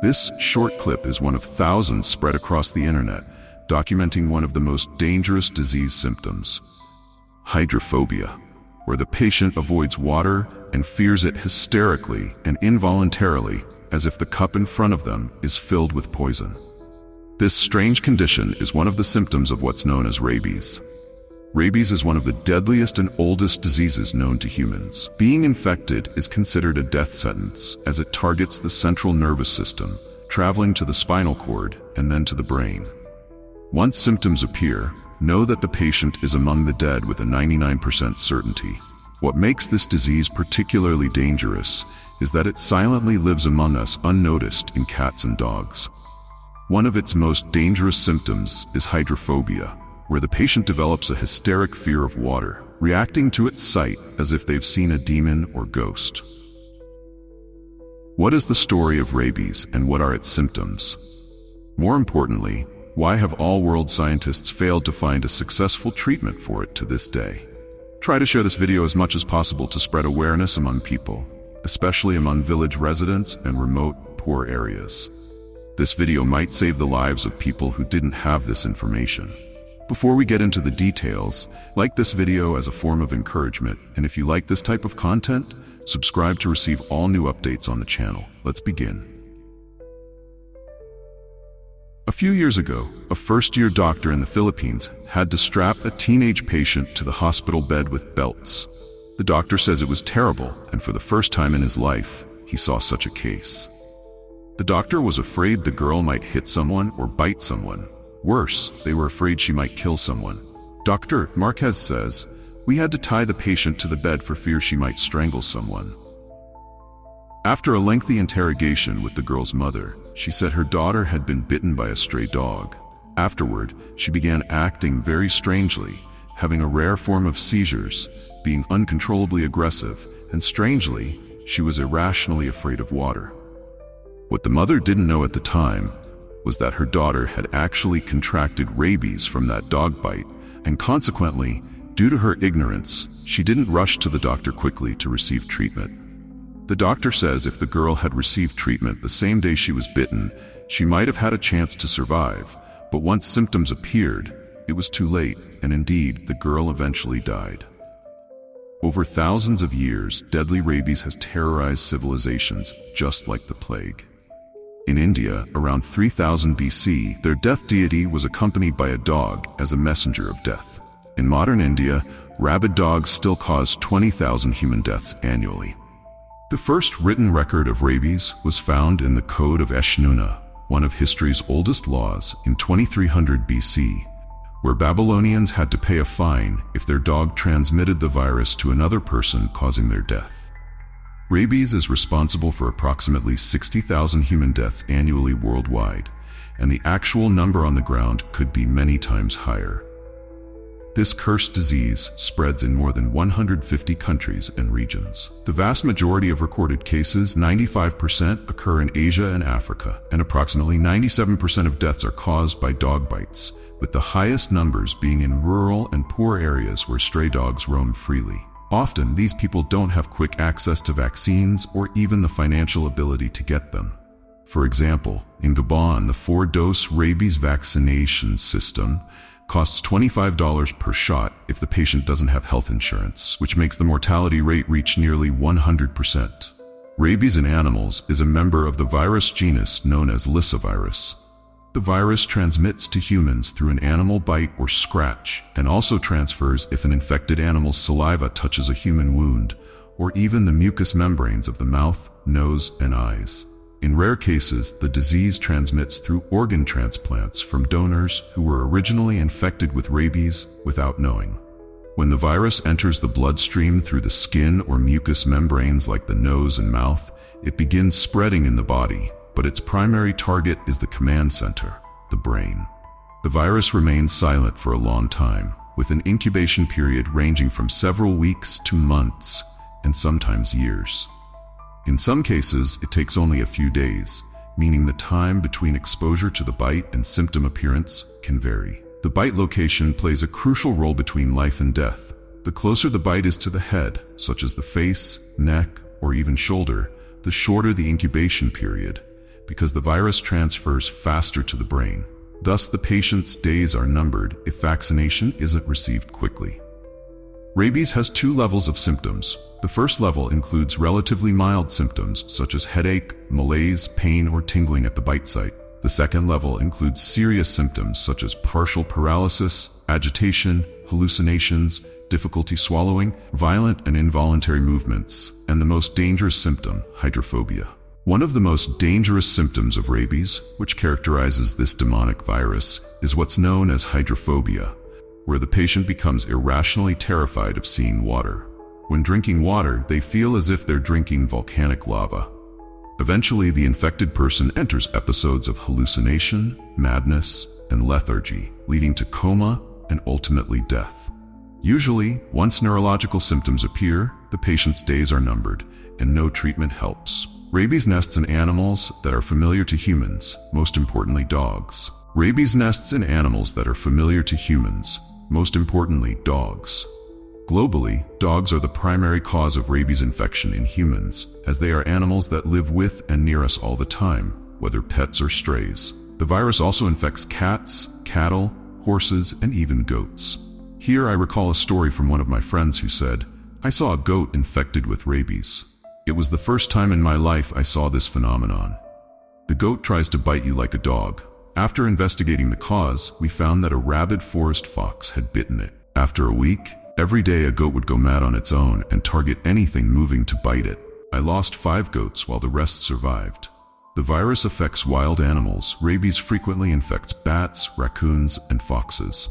This short clip is one of thousands spread across the internet, documenting one of the most dangerous disease symptoms, hydrophobia, where the patient avoids water and fears it hysterically and involuntarily, as if the cup in front of them is filled with poison. This strange condition is one of the symptoms of what's known as rabies. Rabies is one of the deadliest and oldest diseases known to humans. Being infected is considered a death sentence, as it targets the central nervous system, traveling to the spinal cord and then to the brain. Once symptoms appear, know that the patient is among the dead with a 99% certainty. What makes this disease particularly dangerous is that it silently lives among us unnoticed in cats and dogs. One of its most dangerous symptoms is hydrophobia, where the patient develops a hysteric fear of water, reacting to its sight as if they've seen a demon or ghost. What is the story of rabies and what are its symptoms? More importantly, why have all world scientists failed to find a successful treatment for it to this day? Try to share this video as much as possible to spread awareness among people, especially among village residents and remote, poor areas. This video might save the lives of people who didn't have this information. Before we get into the details, like this video as a form of encouragement, and if you like this type of content, subscribe to receive all new updates on the channel. Let's begin. A few years ago, a first-year doctor in the Philippines had to strap a teenage patient to the hospital bed with belts. The doctor says it was terrible, and for the first time in his life, he saw such a case. The doctor was afraid the girl might hit someone or bite someone. Worse, they were afraid she might kill someone. Dr. Marquez says, "We had to tie the patient to the bed for fear she might strangle someone." After a lengthy interrogation with the girl's mother, she said her daughter had been bitten by a stray dog. Afterward, she began acting very strangely, having a rare form of seizures, being uncontrollably aggressive, and strangely, she was irrationally afraid of water. What the mother didn't know at the time was that her daughter had actually contracted rabies from that dog bite, and consequently, due to her ignorance, she didn't rush to the doctor quickly to receive treatment. The doctor says if the girl had received treatment the same day she was bitten, she might have had a chance to survive, but once symptoms appeared, it was too late, and indeed, the girl eventually died. Over thousands of years, deadly rabies has terrorized civilizations just like the plague. In India, around 3000 BC, their death deity was accompanied by a dog as a messenger of death. In modern India, rabid dogs still cause 20,000 human deaths annually. The first written record of rabies was found in the Code of Eshnunna, one of history's oldest laws, in 2300 BC, where Babylonians had to pay a fine if their dog transmitted the virus to another person, causing their death. Rabies is responsible for approximately 60,000 human deaths annually worldwide, and the actual number on the ground could be many times higher. This cursed disease spreads in more than 150 countries and regions. The vast majority of recorded cases, 95%, occur in Asia and Africa, and approximately 97% of deaths are caused by dog bites, with the highest numbers being in rural and poor areas where stray dogs roam freely. Often, these people don't have quick access to vaccines or even the financial ability to get them. For example, in Gabon, the 4-dose rabies vaccination system costs $25 per shot if the patient doesn't have health insurance, which makes the mortality rate reach nearly 100%. Rabies in animals is a member of the virus genus known as lyssavirus. The virus transmits to humans through an animal bite or scratch, and also transfers if an infected animal's saliva touches a human wound, or even the mucous membranes of the mouth, nose, and eyes. In rare cases, the disease transmits through organ transplants from donors who were originally infected with rabies without knowing. When the virus enters the bloodstream through the skin or mucous membranes like the nose and mouth, it begins spreading in the body, but its primary target is the command center, the brain. The virus remains silent for a long time, with an incubation period ranging from several weeks to months, and sometimes years. In some cases, it takes only a few days, meaning the time between exposure to the bite and symptom appearance can vary. The bite location plays a crucial role between life and death. The closer the bite is to the head, such as the face, neck, or even shoulder, the shorter the incubation period, because the virus transfers faster to the brain. Thus, the patient's days are numbered if vaccination isn't received quickly. Rabies has two levels of symptoms. The first level includes relatively mild symptoms such as headache, malaise, pain, or tingling at the bite site. The second level includes serious symptoms such as partial paralysis, agitation, hallucinations, difficulty swallowing, violent and involuntary movements, and the most dangerous symptom, hydrophobia. One of the most dangerous symptoms of rabies, which characterizes this demonic virus, is what's known as hydrophobia, where the patient becomes irrationally terrified of seeing water. When drinking water, they feel as if they're drinking volcanic lava. Eventually, the infected person enters episodes of hallucination, madness, and lethargy, leading to coma and ultimately death. Usually, once neurological symptoms appear, the patient's days are numbered, and no treatment helps. Rabies nests in animals that are familiar to humans, most importantly dogs. Rabies nests in animals that are familiar to humans, most importantly dogs. Globally, dogs are the primary cause of rabies infection in humans, as they are animals that live with and near us all the time, whether pets or strays. The virus also infects cats, cattle, horses, and even goats. Here I recall a story from one of my friends who said, "I saw a goat infected with rabies. It was the first time in my life I saw this phenomenon. The goat tries to bite you like a dog. After investigating the cause, we found that a rabid forest fox had bitten it. After a week, every day a goat would go mad on its own and target anything moving to bite it. I lost 5 goats while the rest survived." The virus affects wild animals. Rabies frequently infects bats, raccoons, and foxes.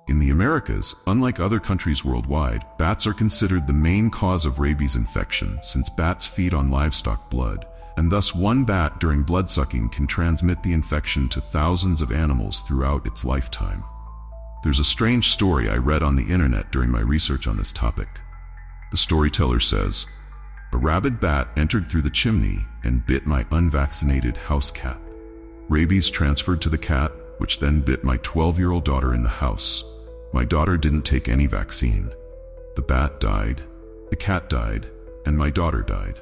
In the Americas, unlike other countries worldwide, bats are considered the main cause of rabies infection since bats feed on livestock blood, and thus one bat during bloodsucking can transmit the infection to thousands of animals throughout its lifetime. There's a strange story I read on the internet during my research on this topic. The storyteller says, "A rabid bat entered through the chimney and bit my unvaccinated house cat. Rabies transferred to the cat, which then bit my 12-year-old daughter in the house. My daughter didn't take any vaccine. The bat died, the cat died, and my daughter died."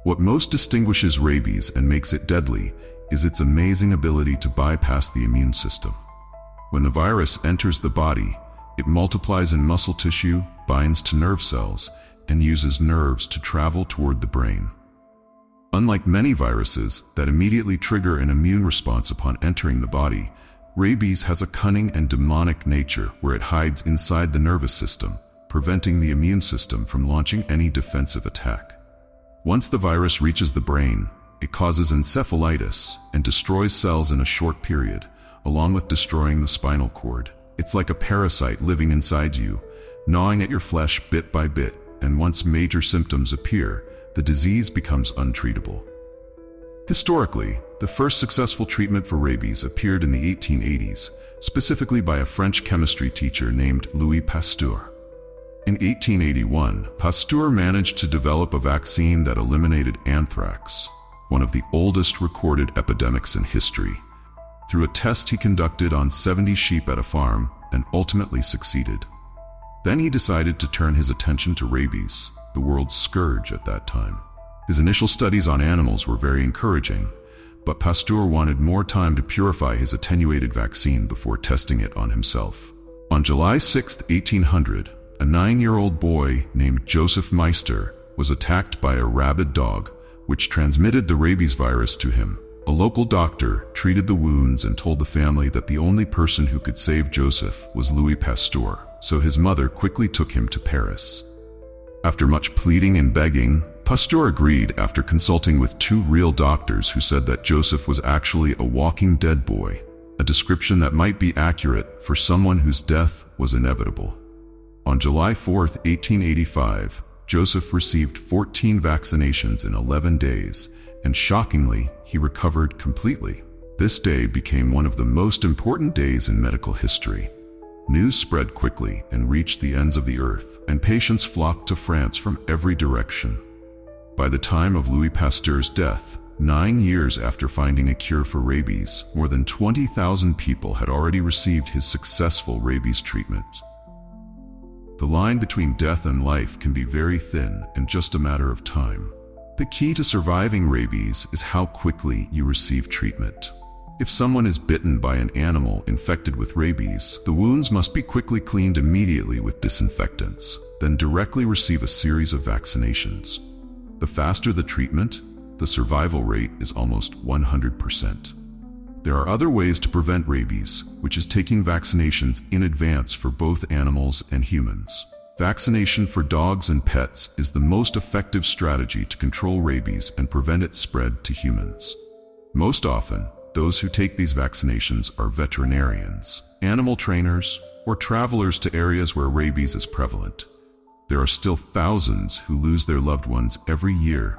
What most distinguishes rabies and makes it deadly is its amazing ability to bypass the immune system. When the virus enters the body, it multiplies in muscle tissue, binds to nerve cells, and uses nerves to travel toward the brain. Unlike many viruses that immediately trigger an immune response upon entering the body, rabies has a cunning and demonic nature where it hides inside the nervous system, preventing the immune system from launching any defensive attack. Once the virus reaches the brain, it causes encephalitis and destroys cells in a short period, along with destroying the spinal cord. It's like a parasite living inside you, gnawing at your flesh bit by bit, and once major symptoms appear, the disease becomes untreatable. Historically, the first successful treatment for rabies appeared in the 1880s, specifically by a French chemistry teacher named Louis Pasteur. In 1881, Pasteur managed to develop a vaccine that eliminated anthrax, one of the oldest recorded epidemics in history, through a test he conducted on 70 sheep at a farm and ultimately succeeded. Then he decided to turn his attention to rabies, the world's scourge at that time. His initial studies on animals were very encouraging, but Pasteur wanted more time to purify his attenuated vaccine before testing it on himself. On July 6, 1800, a 9-year-old boy named Joseph Meister was attacked by a rabid dog, which transmitted the rabies virus to him. A local doctor treated the wounds and told the family that the only person who could save Joseph was Louis Pasteur, so his mother quickly took him to Paris. After much pleading and begging, Pasteur agreed after consulting with 2 real doctors who said that Joseph was actually a walking dead boy, a description that might be accurate for someone whose death was inevitable. On July 4, 1885, Joseph received 14 vaccinations in 11 days, and shockingly, he recovered completely. This day became one of the most important days in medical history. News spread quickly and reached the ends of the earth, and patients flocked to France from every direction. By the time of Louis Pasteur's death, 9 years after finding a cure for rabies, more than 20,000 people had already received his successful rabies treatment. The line between death and life can be very thin and just a matter of time. The key to surviving rabies is how quickly you receive treatment. If someone is bitten by an animal infected with rabies, the wounds must be quickly cleaned immediately with disinfectants, then directly receive a series of vaccinations. The faster the treatment, the survival rate is almost 100%. There are other ways to prevent rabies, which is taking vaccinations in advance for both animals and humans. Vaccination for dogs and pets is the most effective strategy to control rabies and prevent its spread to humans. Most often, those who take these vaccinations are veterinarians, animal trainers, or travelers to areas where rabies is prevalent. There are still thousands who lose their loved ones every year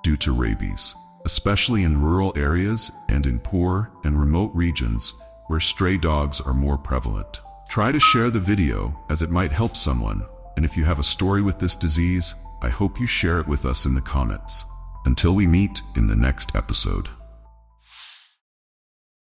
due to rabies, especially in rural areas and in poor and remote regions where stray dogs are more prevalent. Try to share the video as it might help someone, and if you have a story with this disease, I hope you share it with us in the comments. Until we meet in the next episode.